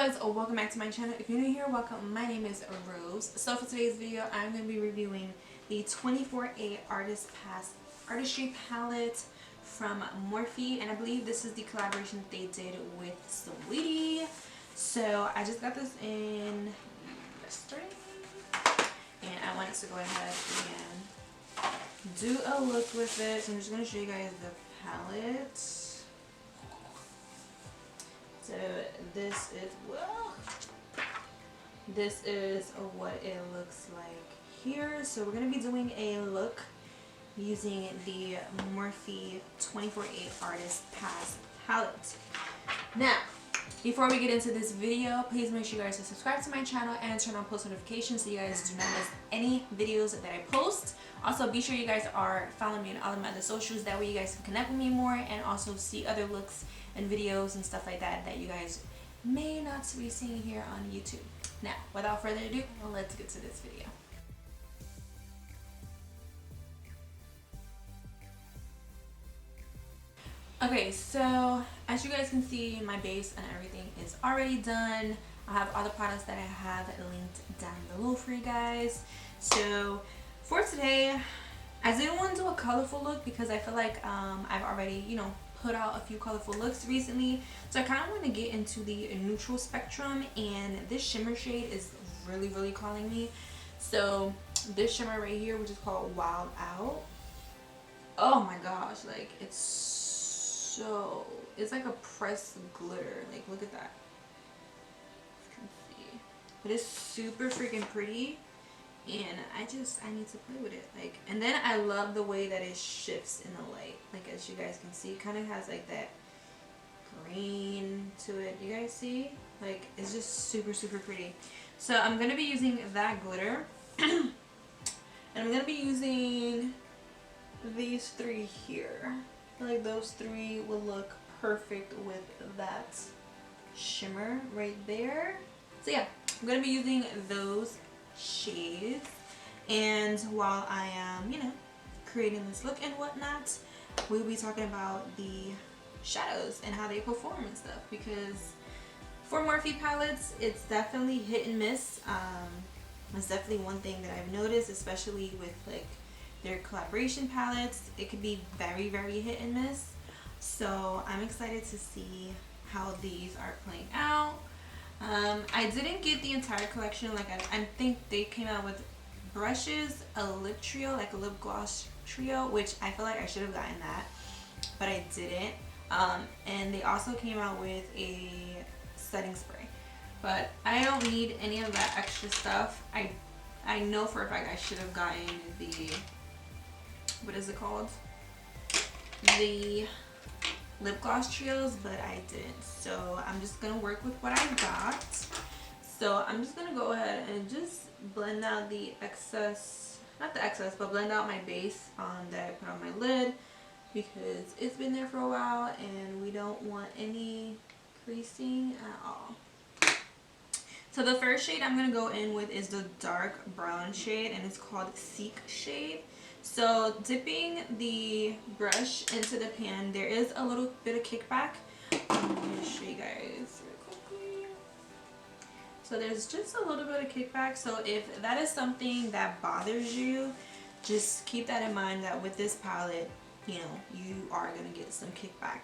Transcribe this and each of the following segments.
guys, welcome back to my channel. If you're new here, welcome. My name is Rose. So for today's video, I'm going to be reviewing the 24A Artistry palette from Morphe, and I believe this is the collaboration that they did with Sweetie. So I just got this in yesterday, and I wanted to go ahead and do a look with it. So I'm just going to show you guys the palette. So this is what it looks like here. So we're going to be doing a look using the Morphe 24A Artist palette. Now, before we get into this video, please make sure you guys are subscribed to my channel and turn on post notifications so you guys do not miss any videos that I post. Also, be sure you guys are following me on all of my other socials. That way you guys can connect with me more and also see other looks and videos and stuff like that that you guys may not be seeing here on YouTube. Now, without further ado, let's get to this video. Okay, so as you guys can see, my base and everything is already done. I have all the products that I have linked down below for you guys. So for today, I didn't want to do a colorful look because I feel like I've already, put out a few colorful looks recently. So I kind of want to get into the neutral spectrum, and this shimmer shade is really calling me. So this shimmer right here, which is called Wild Out. Oh my gosh, like it's like a pressed glitter. Like look at that. You can see. But it's super freaking pretty. And I need to play with it, like, and then I love the way that it shifts in the light. Like as you guys can see, it kind of has like that green to it. You guys see? Like it's just super pretty. So I'm gonna be using that glitter, and I'm gonna be using these three here. I feel like those three will look perfect with that shimmer right there. So yeah, I'm gonna be using those shades, and while I am creating this look and whatnot, we'll be talking about the shadows and how they perform and stuff, because for Morphe palettes it's definitely hit and miss. It's definitely one thing that I've noticed, especially with like their collaboration palettes. It could be very hit and miss. So I'm excited to see how these are playing out. I didn't get the entire collection. Like I think they came out with brushes, a lip trio, like a lip gloss trio, which I feel like I should have gotten that, but I didn't. And they also came out with a setting spray, but I don't need any of that extra stuff. I know for a fact I should have gotten the, what is it called? The lip gloss trios, but I didn't. So I'm just gonna work with what I got. So I'm just gonna go ahead and just blend out the excess, not the excess, but blend out my base that I put on my lid, because it's been there for a while and we don't want any creasing at all. So the first shade I'm gonna go in with is the dark brown shade, and it's called Seek Shade. So dipping the brush into the pan, there is a little bit of kickback. I'm going to show you guys real quickly. So there's just a little bit of kickback. So if that is something that bothers you, just keep that in mind, that with this palette, you are going to get some kickback.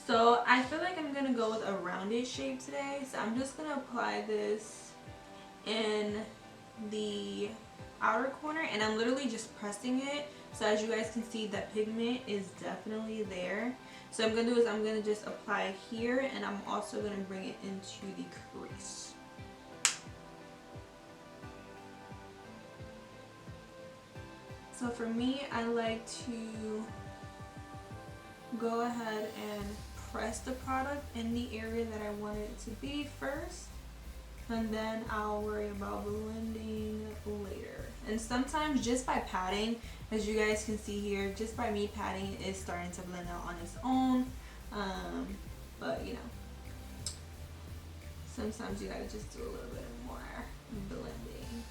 So I feel like I'm going to go with a rounded shape today. So I'm just going to apply this in the outer corner, and I'm literally just pressing it. So as you guys can see, that pigment is definitely there. So I'm gonna do is I'm gonna just apply here, and I'm also gonna bring it into the crease. So for me, I like to go ahead and press the product in the area that I want it to be first, and then I'll worry about blending later. And sometimes just by patting, as you guys can see here, just by me patting, it's starting to blend out on its own. But sometimes you gotta just do a little bit more blending.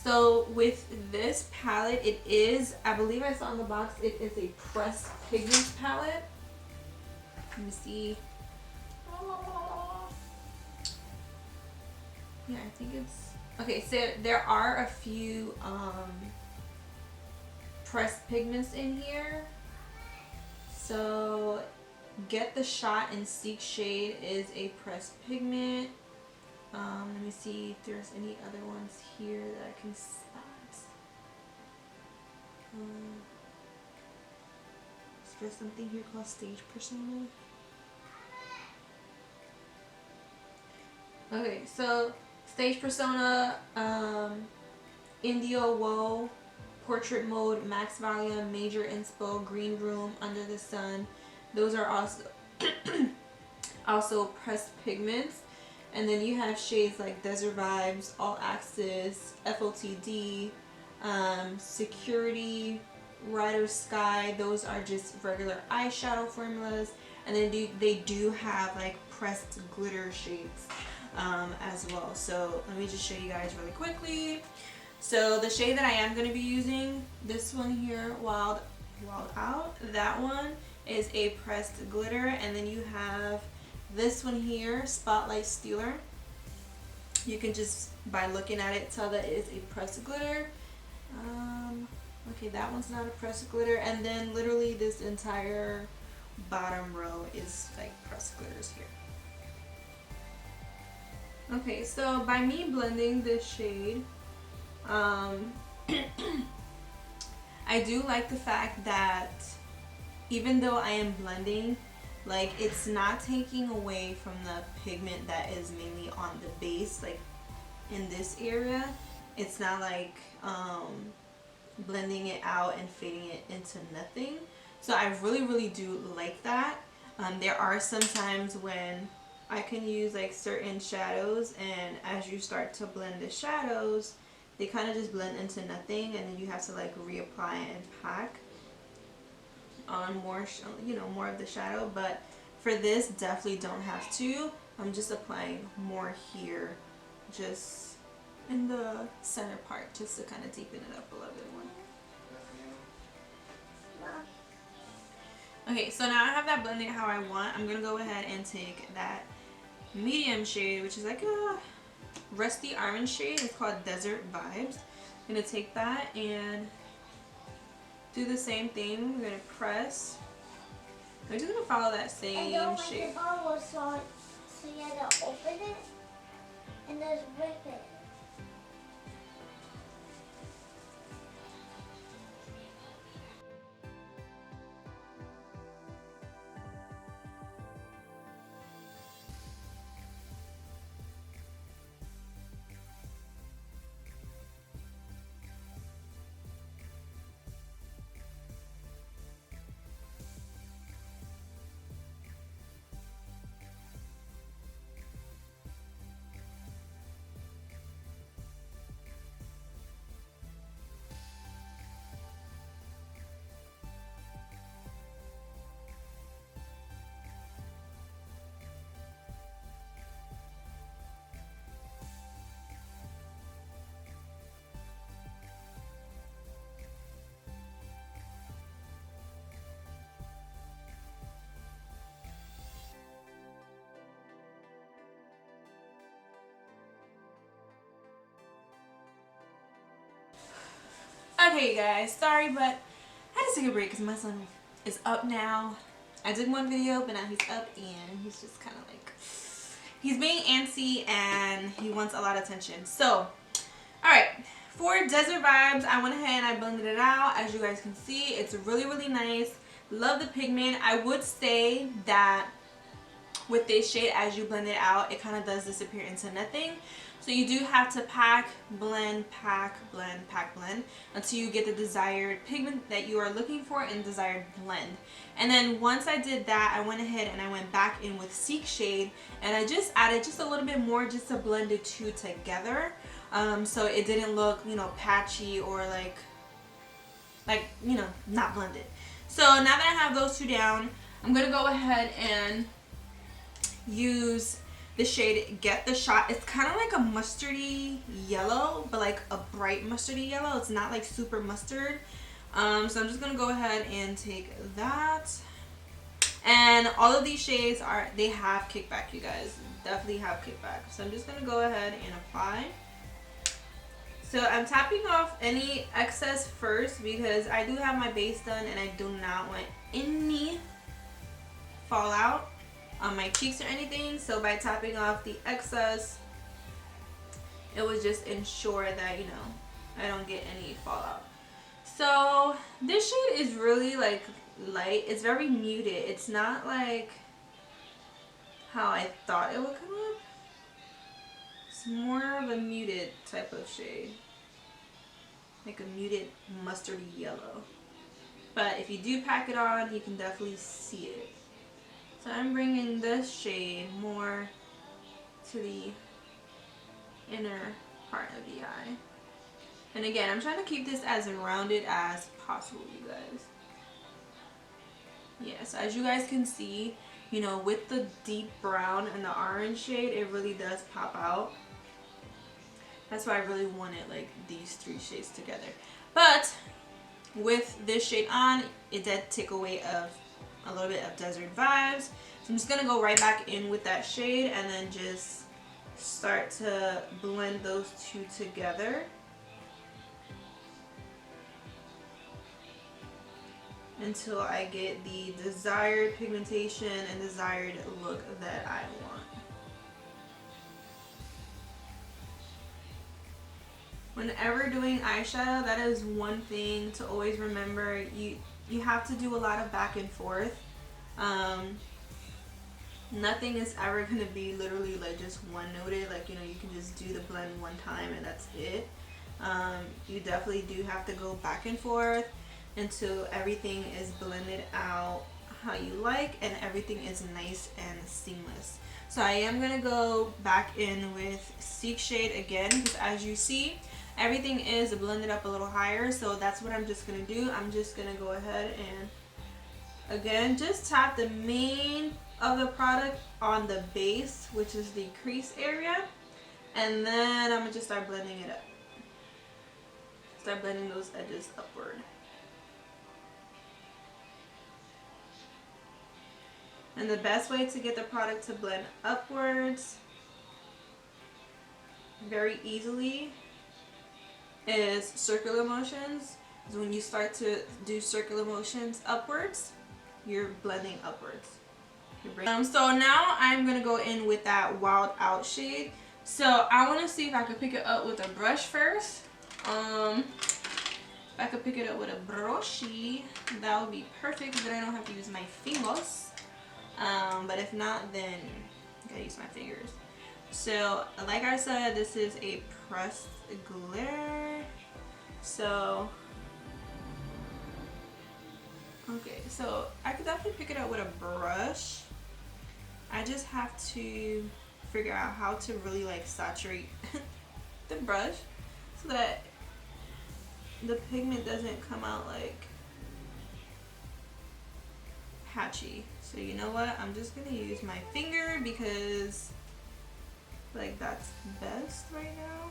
So with this palette, it is, I believe I saw on the box, it is a pressed pigment palette. Let me see. Yeah, I think it's okay. So there are a few pressed pigments in here. So Get the Shot in Seek Shade is a pressed pigment. Let me see if there's any other ones here that I can spot. Is there something here called Stage Persona? Okay, so Stage Persona, Indio Woe, Portrait Mode, Max Volume, Major Inspo, Green Room, Under the Sun. Those are also also pressed pigments. And then you have shades like Desert Vibes, All Axis, FOTD, Security, Rider Sky. Those are just regular eyeshadow formulas. And then they do have like pressed glitter shades as well. So let me just show you guys really quickly. So the shade that I am going to be using, this one here, Wild Out, that one is a pressed glitter. And then you have this one here, Spotlight Stealer. You can just, by looking at it, tell that it is a pressed glitter. Okay, that one's not a pressed glitter. And then literally this entire bottom row is like pressed glitters here. Okay, so by me blending this shade, I do like the fact that even though I am blending, like it's not taking away from the pigment that is mainly on the base, like in this area. It's not like blending it out and fading it into nothing. So I really do like that. There are some times when I can use like certain shadows, and as you start to blend the shadows, they kind of just blend into nothing, and then you have to like reapply and pack on more, more of the shadow. But for this, definitely don't have to. I'm just applying more here, just in the center part, just to kind of deepen it up a little bit more. Okay, so now I have that blended how I want. I'm gonna go ahead and take that medium shade, which is like a rusty orange shade. It's called Desert Vibes. I'm gonna take that and do the same thing. We're gonna press. I'm just gonna follow that same shape. The bottle was so you had to open it and just rip it. Okay, guys, sorry, but I had to take a break because my son is up now. I did one video, but now he's up and he's just kind of like, he's being antsy and he wants a lot of attention. So, alright, for Desert Vibes, I went ahead and I blended it out. As you guys can see, it's really nice. Love the pigment. I would say that with this shade, as you blend it out, it kind of does disappear into nothing. So you do have to pack, blend, pack, blend, pack, blend until you get the desired pigment that you are looking for and desired blend. And then once I did that, I went ahead and I went back in with Seek Shade and I just added just a little bit more just to blend the two together. So it didn't look, patchy or like, not blended. So now that I have those two down, I'm going to go ahead and use the shade Get the Shot. It's kind of like a mustardy yellow, but like a bright mustardy yellow. It's not like super mustard. So I'm just going to go ahead and take that. And all of these shades they have kickback, you guys. definitely have kickback. So I'm just gonna go ahead and apply. So I'm tapping off any excess first because I do have my base done and I do not want any fallout on my cheeks or anything. So by tapping off the excess, it would just ensure that, you know, I don't get any fallout. So this shade is really like light. It's very muted. It's not like how I thought it would come up. It's more of a muted type of shade. Like a muted mustardy yellow. But if you do pack it on, you can definitely see it. So I'm bringing this shade more to the inner part of the eye. And again, I'm trying to keep this as rounded as possible, you guys. Yes, as you guys can see, you know, with the deep brown and the orange shade, it really does pop out. That's why I really wanted like these three shades together. But with this shade on, it did take away a little bit of desert vibes. So I'm just gonna go right back in with that shade and then just start to blend those two together. Until I get the desired pigmentation and desired look that I want. Whenever doing eyeshadow, that is one thing to always remember. You have to do a lot of back and forth. Nothing is ever going to be literally like just one noted. Like, you know, you can just do the blend one time and that's it. You definitely do have to go back and forth until everything is blended out how you like and everything is nice and seamless. So I am going to go back in with Seek Shade again because as you see, everything is blended up a little higher. So that's what I'm just going to do. I'm just going to go ahead and again just tap the main of the product on the base, which is the crease area, and then I'm going to just start blending it up. Start blending those edges upward. And the best way to get the product to blend upwards very easily is circular motions. So when you start to do circular motions upwards, you're blending upwards. So now I'm going to go in with that Wild Out shade. So I want to see if I can pick it up with a brush first. If I could pick it up with a brushy, that would be perfect, but I don't have to use my fingers. But if not, then I gotta use my fingers. So like I said, this is a pressed glitter. So okay, so I could definitely pick it up with a brush. I just have to figure out how to really like saturate the brush so that the pigment doesn't come out like patchy. So you know what, I'm just gonna use my finger because like that's best right now,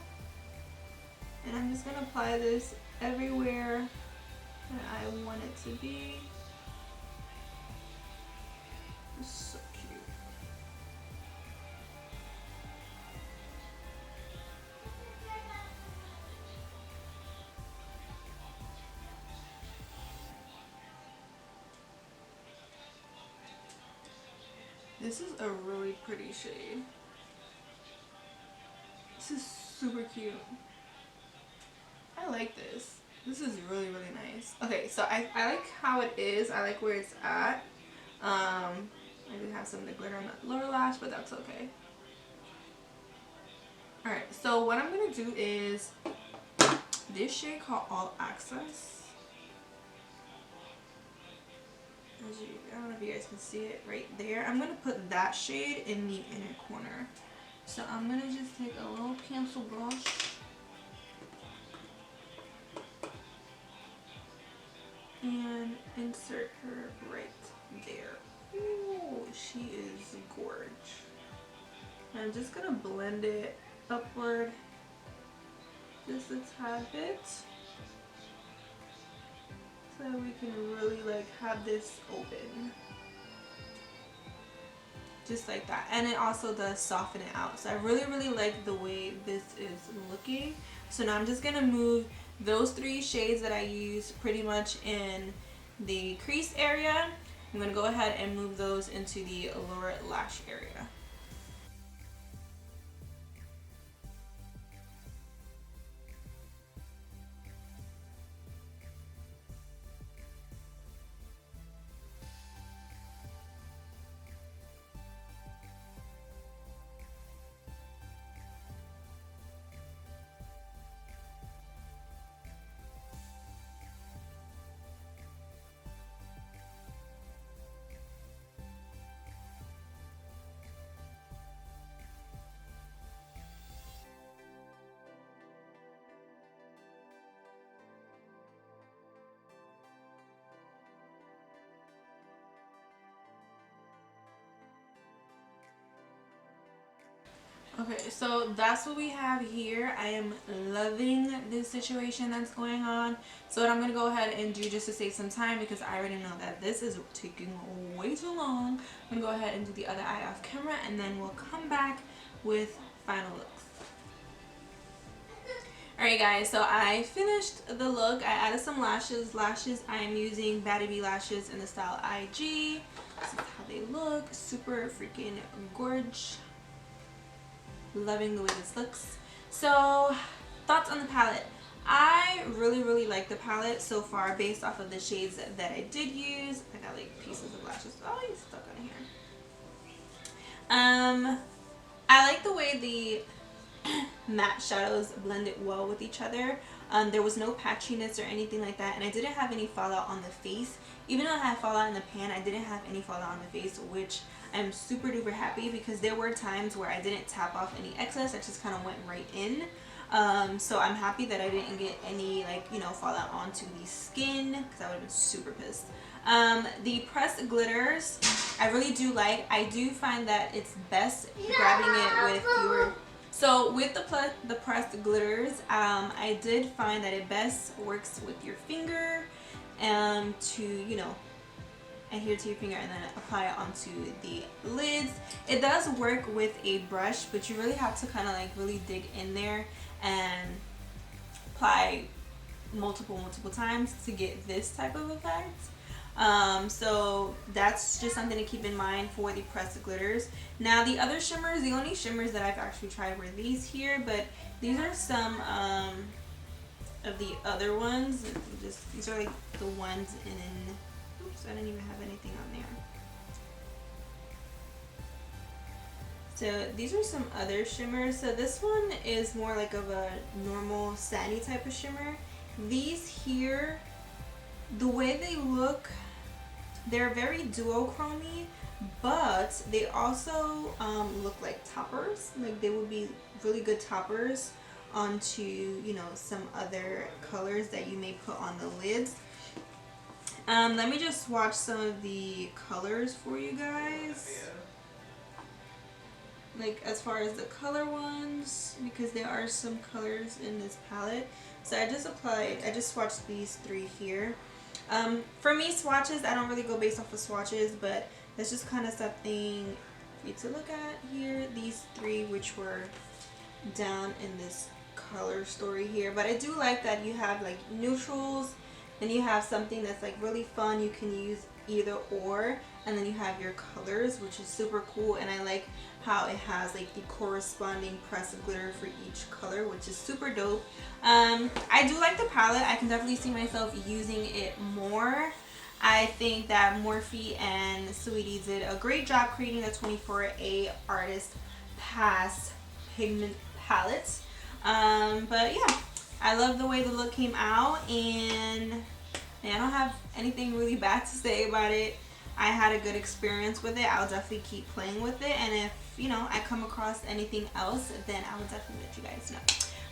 and I'm just gonna apply this everywhere that I want it to be. It's so cute. This is a really pretty shade. This is super cute. I like this. This is really, really nice. Okay, so I like how it is. I like where it's at. I do have some of the glitter on the lower lash, but that's okay. Alright, so what I'm going to do is this shade called All Access. I don't know if you guys can see it right there. I'm going to put that shade in the inner corner. So I'm going to just take a little pencil brush and insert her right there. Ooh, she is gorgeous. I'm just going to blend it upward just a tad bit, so we can really like have this open. just like that. And it also does soften it out. So I really, really like the way this is looking. So now I'm just gonna move those 3 shades that I use pretty much in the crease area. I'm gonna go ahead and move those into the lower lash area. Okay, so that's what we have here. I am loving this situation that's going on. So what I'm going to go ahead and do, just to save some time, because I already know that this is taking way too long, I'm going to go ahead and do the other eye off camera, and then we'll come back with final looks. Alright guys, so I finished the look. I added some lashes. I am using Baddie Bee lashes in the style IG. This is how they look. Super freaking gorgeous. Loving the way this looks. So thoughts on the palette. I really like the palette so far based off of the shades that I did use. I got like pieces of lashes. Oh, you stuck on here. I like the way the matte shadows blended well with each other. There was no patchiness or anything like that, and I didn't have any fallout on the face. Even though I had fallout in the pan, I didn't have any fallout on the face, which I'm super duper happy, because there were times where I didn't tap off any excess. I just kind of went right in. So I'm happy that I didn't get any, like, you know, fallout onto the skin, because I would have been super pissed. The pressed glitters, I really do like. I do find that it's best grabbing it with your... So with the pressed glitters, I did find that it best works with your finger to, you know, adhere to your finger and then apply it onto the lids. It does work with a brush, but you really have to kind of like really dig in there and apply multiple times to get this type of effect. So that's just something to keep in mind for the pressed glitters. Now the other shimmers, the only shimmers that I've actually tried were these here, but these are some of the other ones. These are like the ones in... Oops, I didn't even have anything on there. So these are some other shimmers. So this one is more like of a normal sandy type of shimmer. These here, the way they look, they're very duochrome-y, but they also look like toppers. Like they would be really good toppers onto, you know, some other colors that you may put on the lids. Let me just swatch some of the colors for you guys. Like as far as the color ones, because there are some colors in this palette. So I just swatched these 3 here. For me, swatches, I don't really go based off of swatches, but that's just kind of something for you to look at here. These 3, which were down in this color story here. But I do like that you have like neutrals, then you have something that's like really fun. You can use either or, and then you have your colors, which is super cool. And I like how it has like the corresponding pressed glitter for each color, which is super dope. I do like the palette. I can definitely see myself using it more. I think that Morphe and Sweetie did a great job creating the 24A Artist Pass pigment palette. But yeah, I love the way the look came out, and I don't have anything really bad to say about it. I had a good experience with it. I'll definitely keep playing with it, and if, you know, I come across anything else, then I will definitely let you guys know.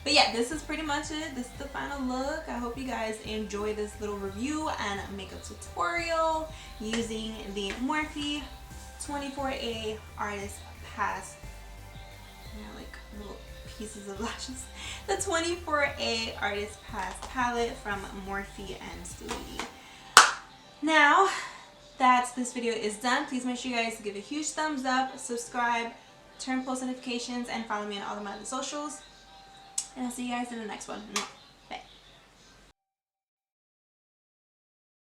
But yeah, this is pretty much it. This is the final look. I hope you guys enjoy this little review and makeup tutorial using the Morphe 24A Artist Pass. Like little pieces of lashes. The 24A Artist Pass palette from Morphe and Sweetie. Now, that this video is done. Please make sure you guys give a huge thumbs up, subscribe, turn post notifications, and follow me on all of my other socials. And I'll see you guys in the next one.